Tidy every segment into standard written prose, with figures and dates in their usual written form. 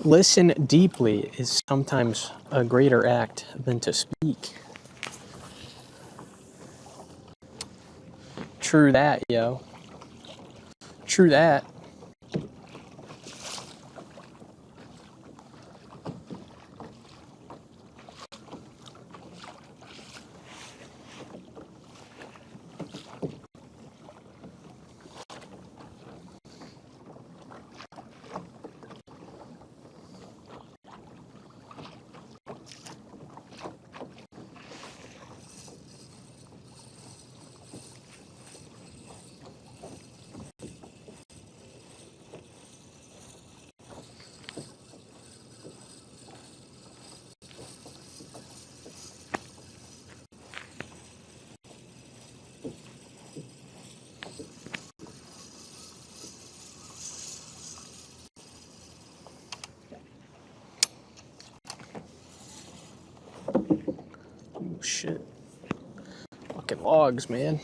Listen deeply is sometimes a greater act than to speak. True that, yo. True that. Oh, shit. Fucking logs, man.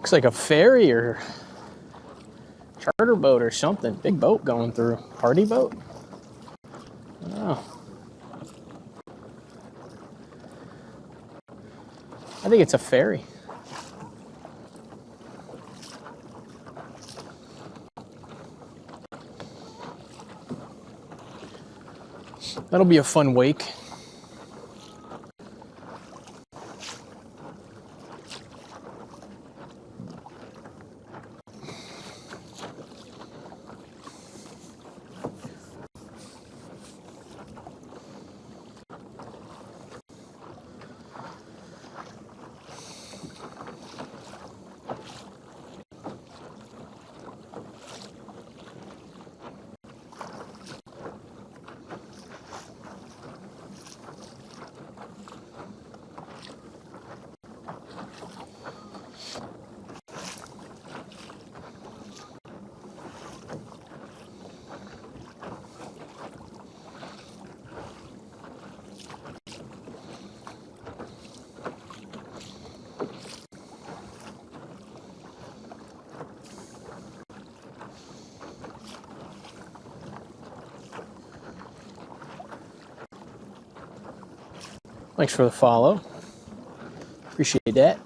Looks like a ferry or charter boat or something. Big boat going through. Party boat? Oh. I think it's a ferry. That'll be a fun wake. Thanks for the follow. Appreciate that.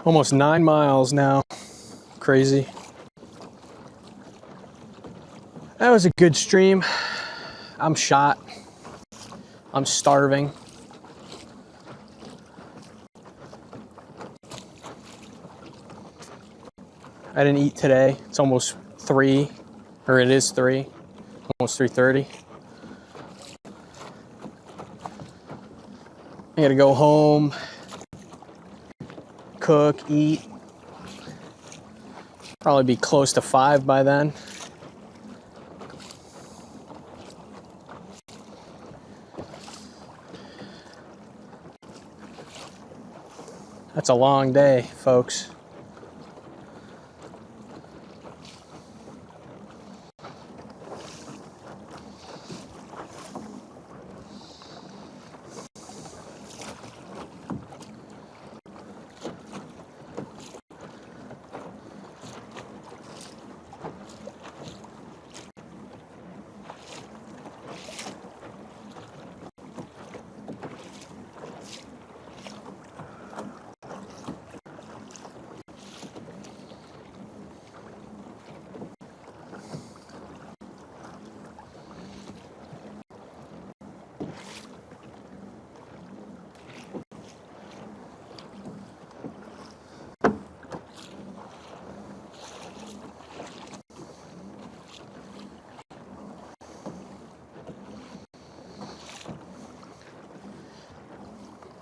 Almost 9 miles now. Crazy. That was a good stream. I'm shot. I'm starving. I didn't eat today. It's almost 3, or it is 3, almost 3:30. I gotta go home, cook, eat. Probably be close to 5 by then. That's a long day, folks.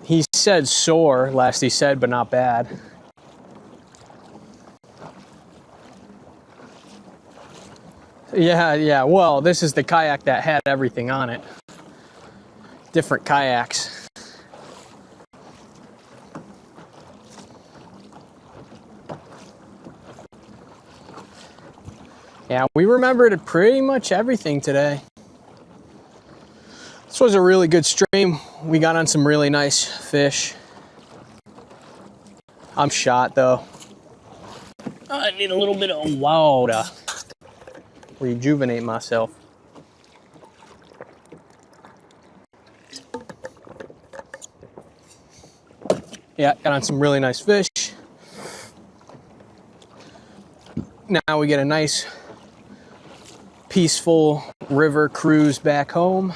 He said sore, last he said, but not bad. Yeah, well, this is the kayak that had everything on it. Different kayaks. Yeah, we remembered pretty much everything today. It's This was a really good stream. We got on some really nice fish. I'm shot though. I need a little bit of water. Rejuvenate myself. Yeah, got on some really nice fish. Now we get a nice, peaceful river cruise back home.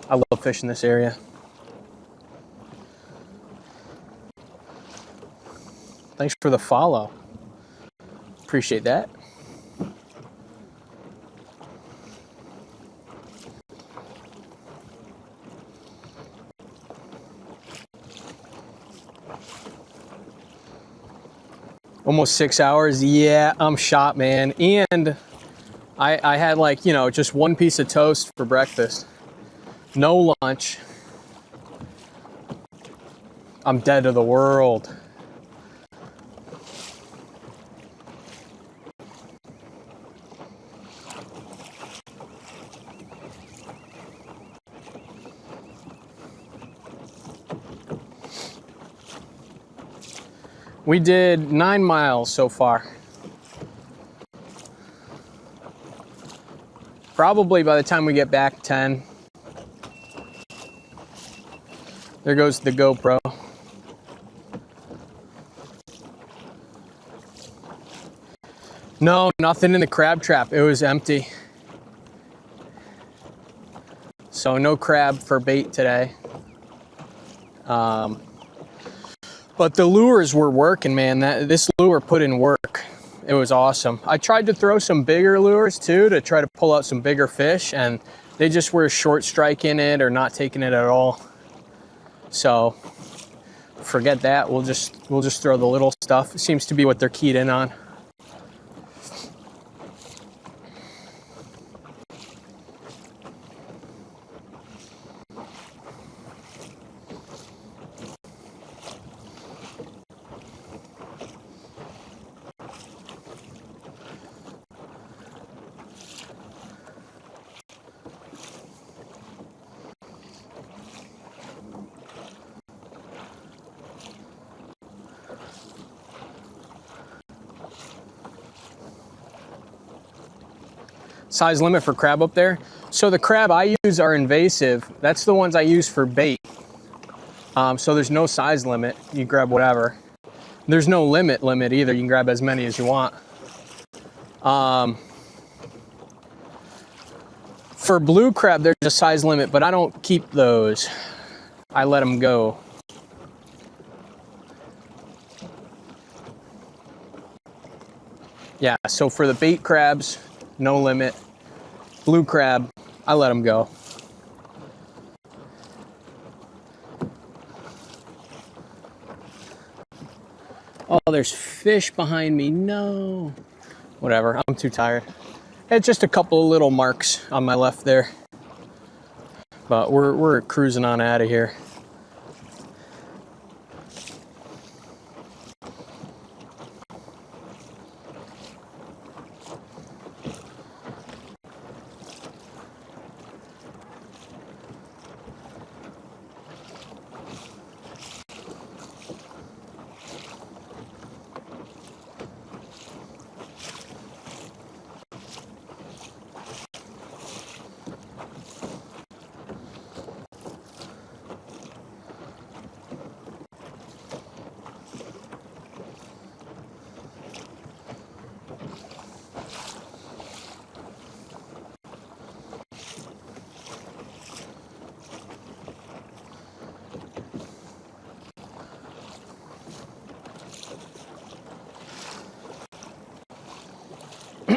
I love fishing this area. Thanks for the follow. Appreciate that. Almost 6 hours. Yeah, I'm shot, man. And I had like, you know, just one piece of toast for breakfast. No lunch. I'm dead to the world. We did 9 miles so far. Probably by the time we get back, 10. There goes the GoPro. No, nothing in the crab trap. It was empty. So no crab for bait today. But the lures were working, man. This lure put in work. It was awesome. I tried to throw some bigger lures too to try to pull out some bigger fish, and they just were short striking it or not taking it at all. So forget that. We'll just throw the little stuff. It seems to be what they're keyed in on. Size limit for crab up there. So the crab I use are invasive. That's the ones I use for bait. So there's no size limit. You grab whatever. There's no limit either. You can grab as many as you want. For blue crab, there's a size limit, but I don't keep those. I let them go. Yeah, so for the bait crabs, no limit. Blue crab, I let them go. Oh, there's fish behind me. No. Whatever, I'm too tired. It's just a couple of little marks on my left there. But we're cruising on out of here.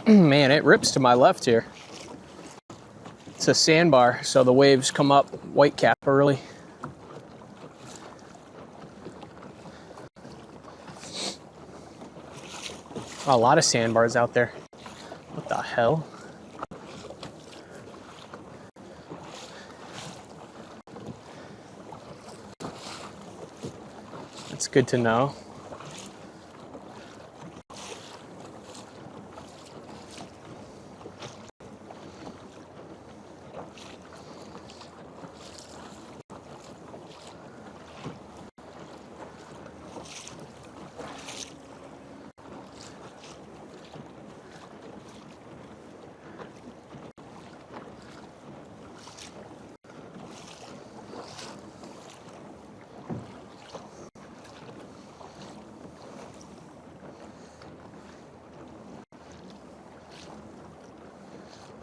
Man, it rips to my left here. It's a sandbar, so the waves come up white cap early. A lot of sandbars out there. What the hell? That's good to know.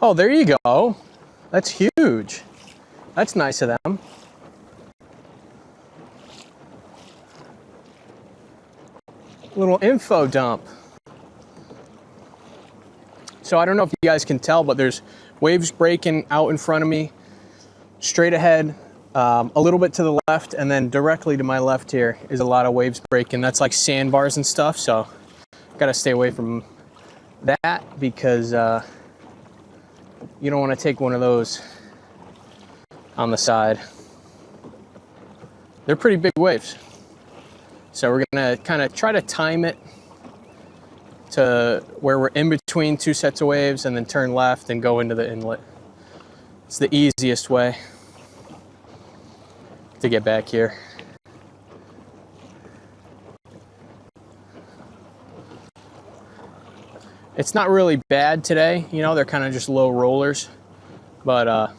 Oh, there you go. That's huge. That's nice of them. Little info dump. So I don't know if you guys can tell, but there's waves breaking out in front of me, straight ahead, a little bit to the left, and then directly to my left here is a lot of waves breaking. That's like sandbars and stuff, so gotta stay away from that because you don't want to take one of those on the side. They're pretty big waves. So we're gonna kind of try to time it to where we're in between two sets of waves and then turn left and go into the inlet. It's the easiest way to get back here. It's not really bad today, you know, they're kind of just low rollers, but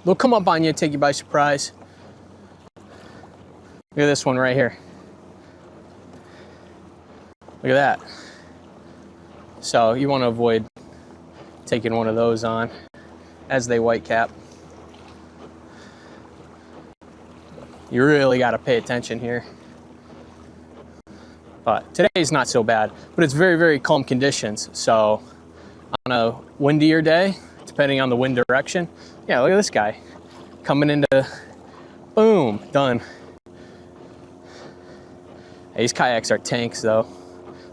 they'll come up on you, take you by surprise. Look at this one right here. Look at that. So you want to avoid taking one of those on as they white cap. You really got to pay attention here. But today's not so bad, but it's very, very calm conditions. So on a windier day, depending on the wind direction, yeah, look at this guy coming into, boom, done. Hey, these kayaks are tanks though.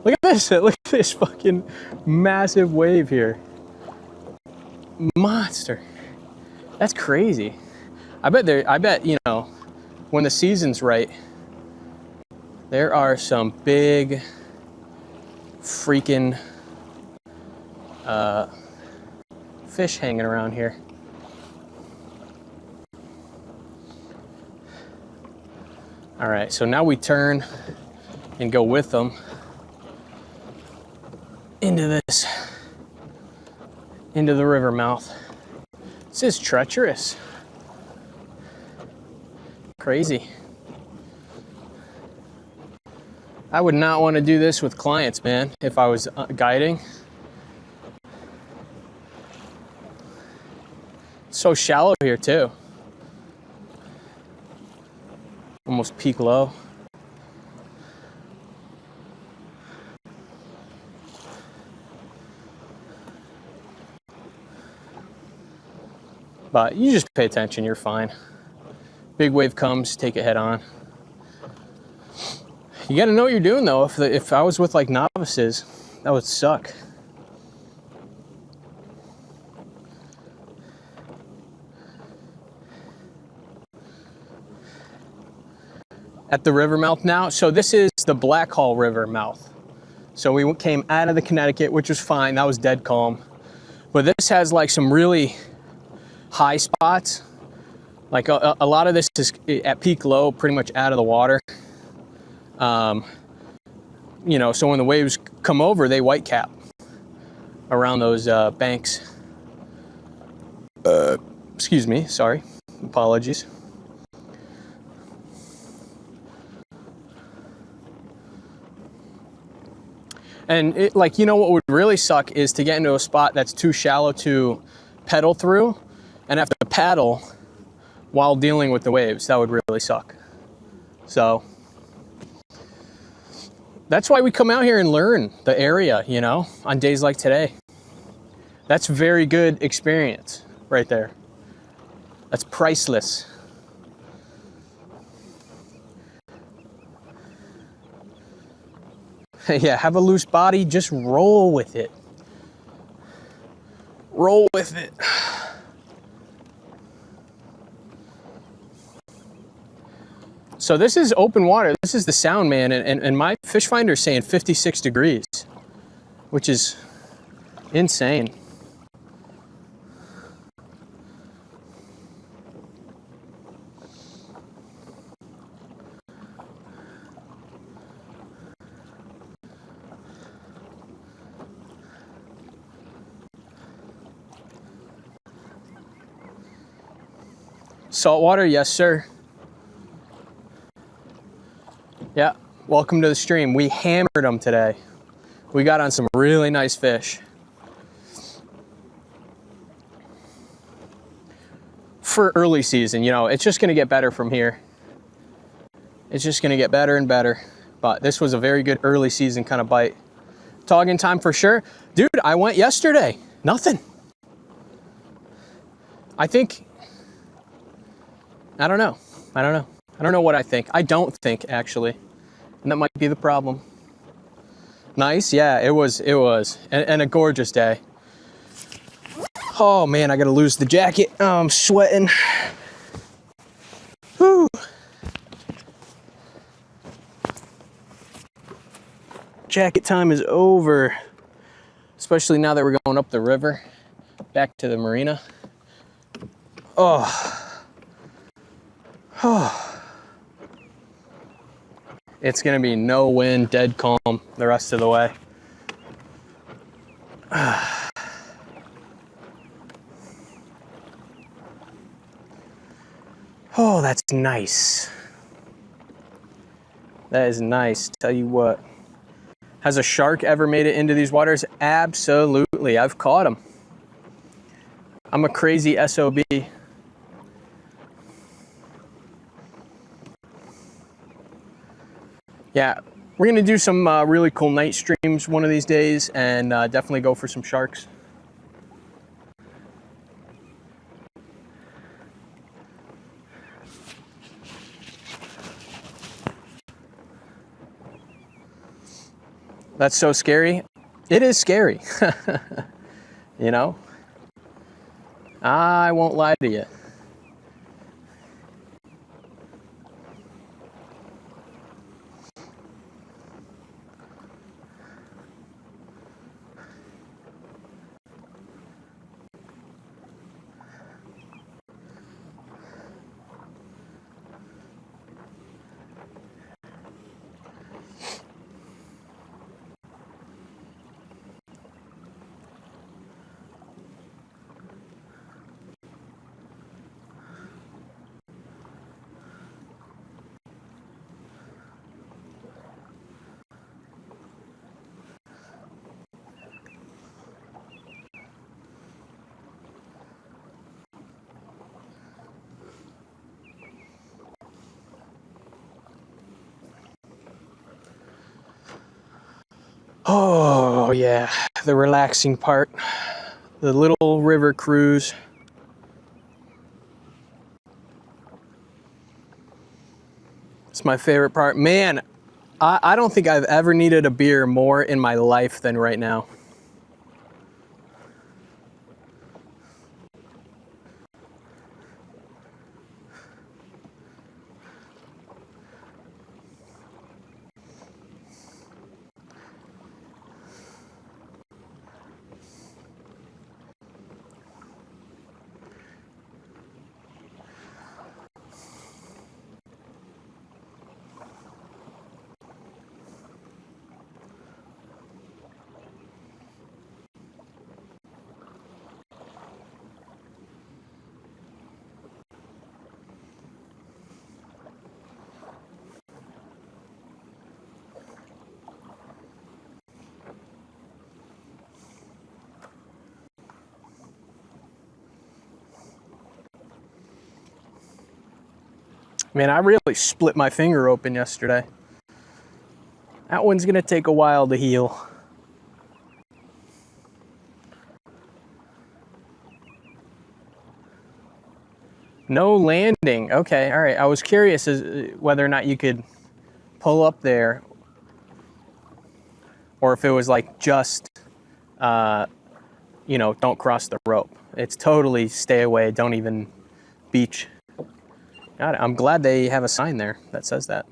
Look at this, look at this fucking massive wave here. Monster. That's crazy. I bet, you know, when the season's right, there are some big freaking fish hanging around here. All right, so now we turn and go with them into the river mouth. This is treacherous. Crazy. I would not want to do this with clients, man, if I was guiding. It's so shallow here too. Almost peak low. But you just pay attention, you're fine. Big wave comes, take it head on. You gotta know what you're doing though. If I was with like novices, that would suck. At the river mouth now, so this is the Black Hall River mouth. So we came out of the Connecticut, which was fine, that was dead calm. But this has like some really high spots. Like a lot of this is at peak low, pretty much out of the water. You know, so when the waves come over, they white cap around those banks. Excuse me, sorry, apologies. And it, like, you know what would really suck is to get into a spot that's too shallow to pedal through and have to paddle while dealing with the waves. That would really suck. So that's why we come out here and learn the area, you know, on days like today. That's very good experience right there. That's priceless. Yeah, have a loose body, just roll with it. Roll with it. So this is open water. This is the sound, man, and my fish finder is saying 56 degrees, which is insane. Saltwater, yes, sir. Yeah, welcome to the stream. We hammered them today. We got on some really nice fish. for early season, you know, it's just going to get better from here. It's just going to get better and better. But this was a very good early season kind of bite. Togging time for sure. Dude, I went yesterday. Nothing. I think, I don't know. I don't know what I think. I don't think, actually. And that might be the problem. Nice, yeah, it was. And a gorgeous day. Oh man, I gotta lose the jacket. Oh, I'm sweating. Whew. Jacket time is over. Especially now that we're going up the river, back to the marina. Oh. It's gonna be no wind, dead calm the rest of the way. Oh, that's nice. That is nice, tell you what. Has a shark ever made it into these waters? Absolutely, I've caught them. I'm a crazy SOB. Yeah, we're gonna do some really cool night streams one of these days and definitely go for some sharks. That's so scary. It is scary. You know? I won't lie to you. Oh yeah, the relaxing part, the little river cruise. It's my favorite part. Man, I don't think I've ever needed a beer more in my life than right now. Man, I really split my finger open yesterday. That one's gonna take a while to heal. No landing. Okay, all right. I was curious as whether or not you could pull up there, or if it was like just, you know, don't cross the rope. It's totally stay away. Don't even beach. Got it. I'm glad they have a sign there that says that.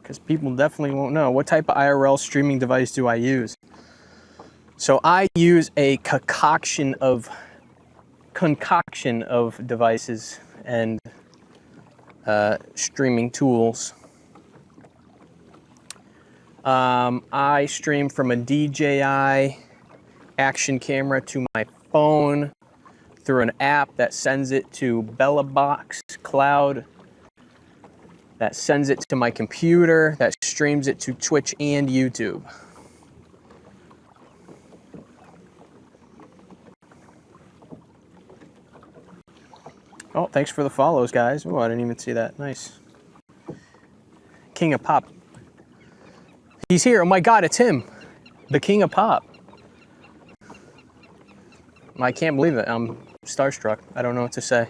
Because people definitely won't know. What type of IRL streaming device do I use? So I use a concoction of devices and streaming tools. I stream from a DJI action camera to my phone through an app that sends it to BellaBox Cloud, that sends it to my computer, that streams it to Twitch and YouTube. Oh, thanks for the follows, guys. Oh, I didn't even see that. Nice. King of Pop. He's here. Oh my God, it's him. The King of Pop. I can't believe it. I'm starstruck. I don't know what to say.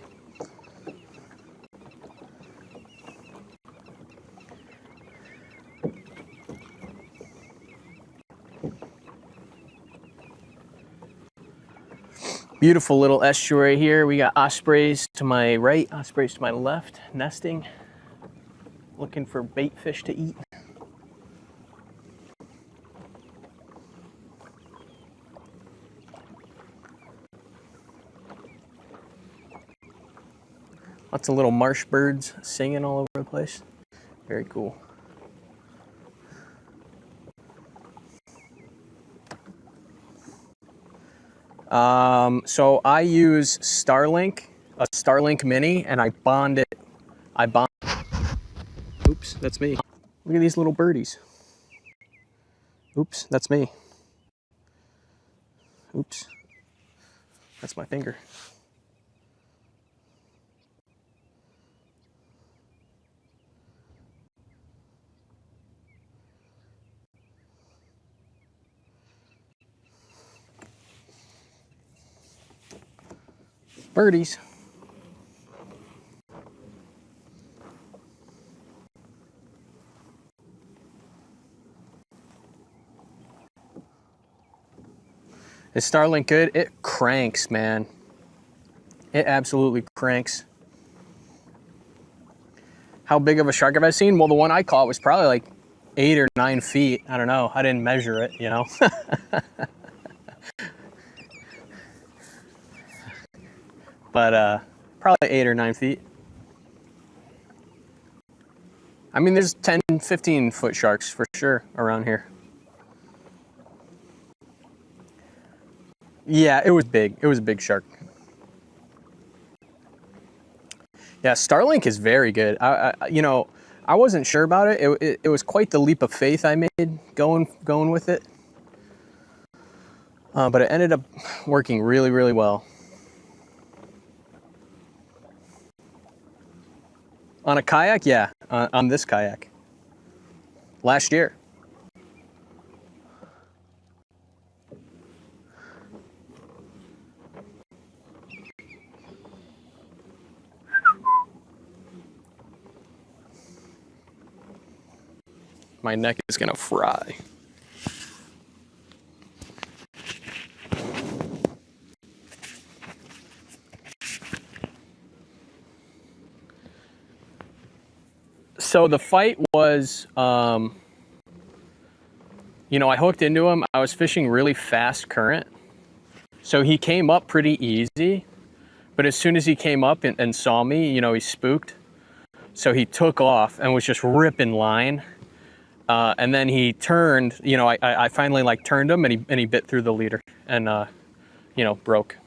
Beautiful little estuary here. We got ospreys to my right, ospreys to my left, nesting, looking for bait fish to eat. Lots of little marsh birds singing all over the place. Very cool. So I use Starlink, a Starlink Mini, and I bond it. Oops, that's me. Look at these little birdies. Oops, that's me. Oops, that's my finger. Birdies. Is Starlink good? It cranks, man. It absolutely cranks. How big of a shark have I seen? Well, the one I caught was probably like 8 or 9 feet. I don't know. I didn't measure it, you know. But probably 8 or 9 feet. I mean, there's 10, 15 foot sharks for sure around here. Yeah, it was big. It was a big shark. Yeah, Starlink is very good. I wasn't sure about it. It was quite the leap of faith I made going with it. But it ended up working really, really well. On a kayak? Yeah, on this kayak. Last year. My neck is gonna fry. So the fight was, I hooked into him. I was fishing really fast current. So he came up pretty easy. But as soon as he came up and saw me, he spooked. So he took off and was just ripping line. And then he turned, I finally like turned him and he bit through the leader and, broke.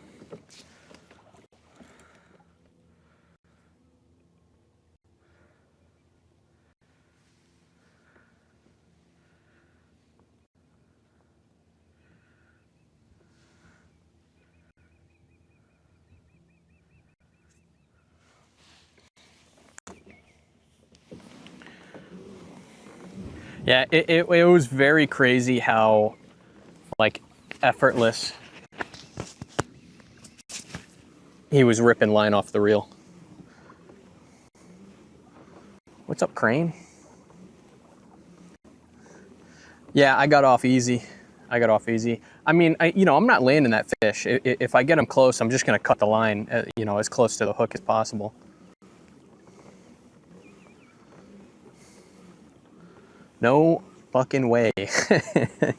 Yeah, it was very crazy how, like, effortless he was ripping line off the reel. What's up, Crane? Yeah, I got off easy. I mean, I'm not landing that fish. If I get him close, I'm just going to cut the line, as close to the hook as possible. No fucking way. I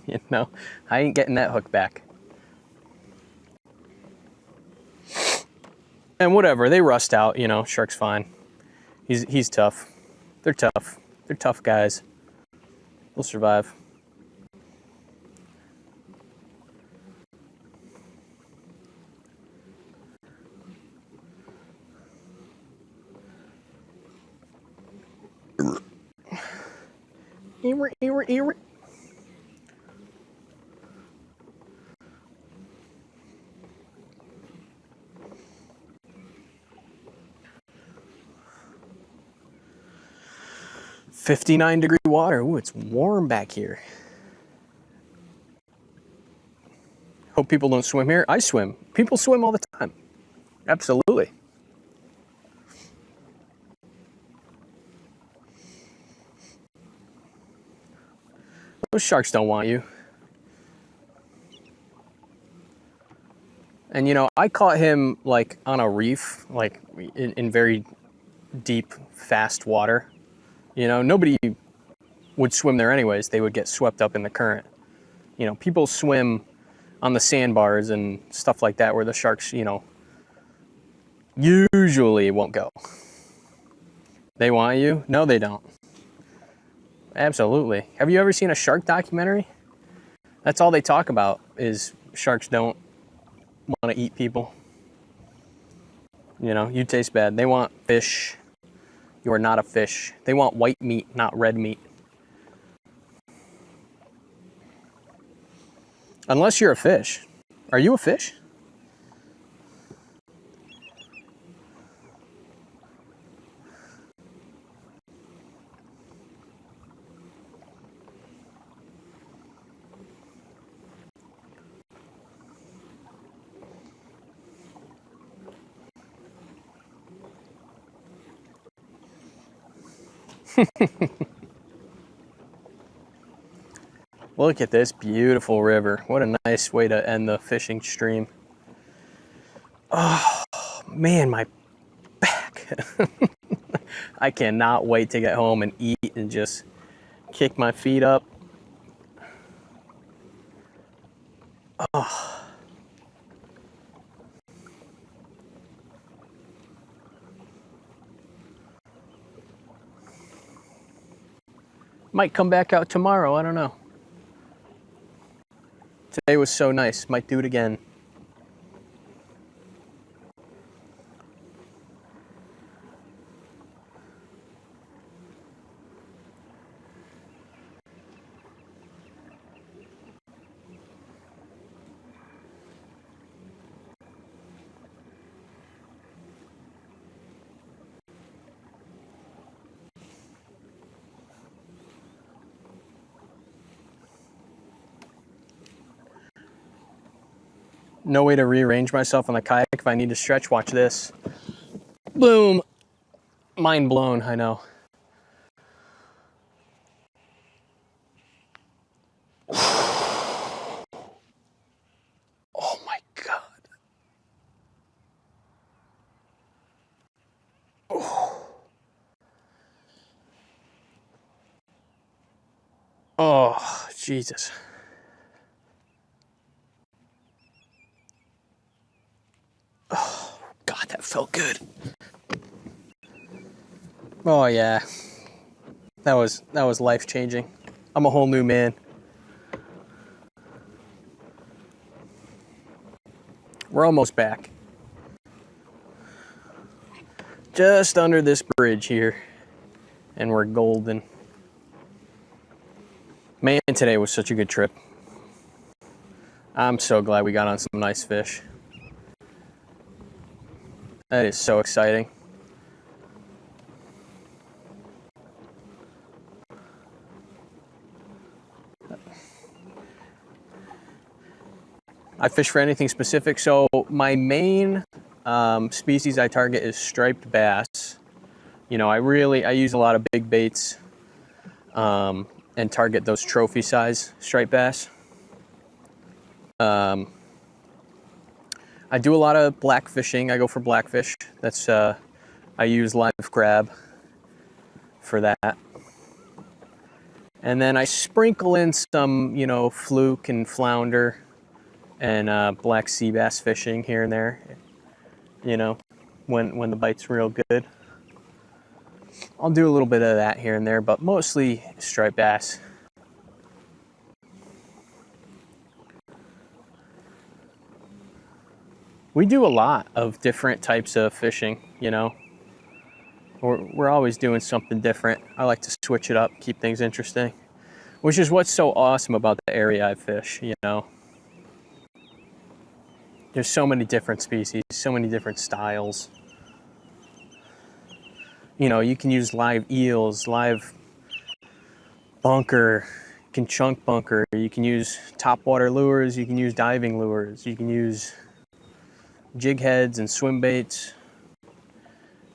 ain't getting that hook back. And whatever, they rust out, shark's fine. He's tough. They're tough. They're tough guys. They'll survive. 59-degree water. Ooh, it's warm back here. Hope people don't swim here. I swim. People swim all the time. Absolutely. Those sharks don't want you. And you know, I caught him like on a reef, like in very deep, fast water. You know, nobody would swim there anyways. They would get swept up in the current. You know, people swim on the sandbars and stuff like that where the sharks, you know, usually won't go. They want you? No, they don't. Absolutely. Have you ever seen a shark documentary? That's all they talk about is sharks don't want to eat people. You know, you taste bad. They want fish. You are not a fish. They want white meat, not red meat. Unless you're a fish. Are you a fish? Look at this beautiful river. What a nice way to end the fishing stream. Oh, man, my back. I cannot wait to get home and eat and just kick my feet up. Oh. Might come back out tomorrow, I don't know. Today was so nice, might do it again. No way to rearrange myself on the kayak. If I need to stretch, watch this. Boom. Mind blown, I know. Oh my God. Oh, Jesus. Oh, God, that felt good. Oh, yeah. That was life-changing. I'm a whole new man. We're almost back. Just under this bridge here. And we're golden. Man, today was such a good trip. I'm so glad we got on some nice fish. That is so exciting. I fish for anything specific. So my main species I target is striped bass. You know, I use a lot of big baits and target those trophy size striped bass. I do a lot of black fishing. I go for blackfish. That's I use live crab for that. And then I sprinkle in some, you know, fluke and flounder and black sea bass fishing here and there, you know, when the bite's real good. I'll do a little bit of that here and there, but mostly striped bass. We do a lot of different types of fishing, you know. We're always doing something different. I like to switch it up, keep things interesting, which is what's so awesome about the area I fish, you know. There's so many different species, so many different styles. You know, you can use live eels, live bunker, you can chunk bunker, you can use topwater lures, you can use diving lures, you can use jig heads and swim baits.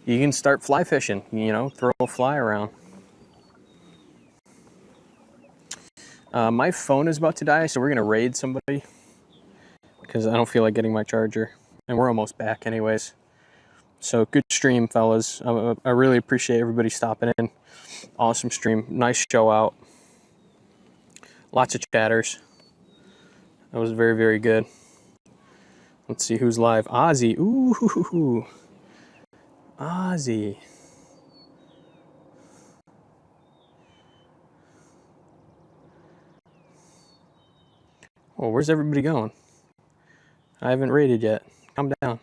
You can start fly fishing, you know, throw a fly around. My phone is about to die, so we're gonna raid somebody because I don't feel like getting my charger, and we're almost back anyways. So good stream, fellas. I really appreciate everybody stopping in. Awesome stream, nice show out. Lots of chatters. That was very, very good. Let's see who's live. Ozzy, ooh, Ozzy. Oh, where's everybody going? I haven't raided yet. Calm down.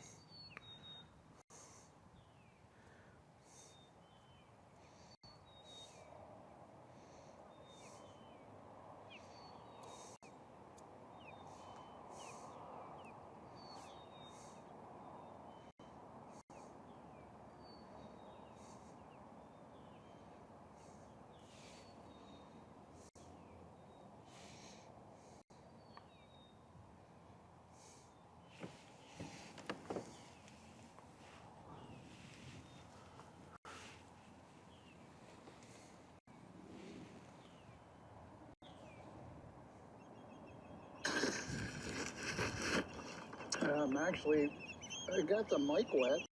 Actually, I got the mic wet.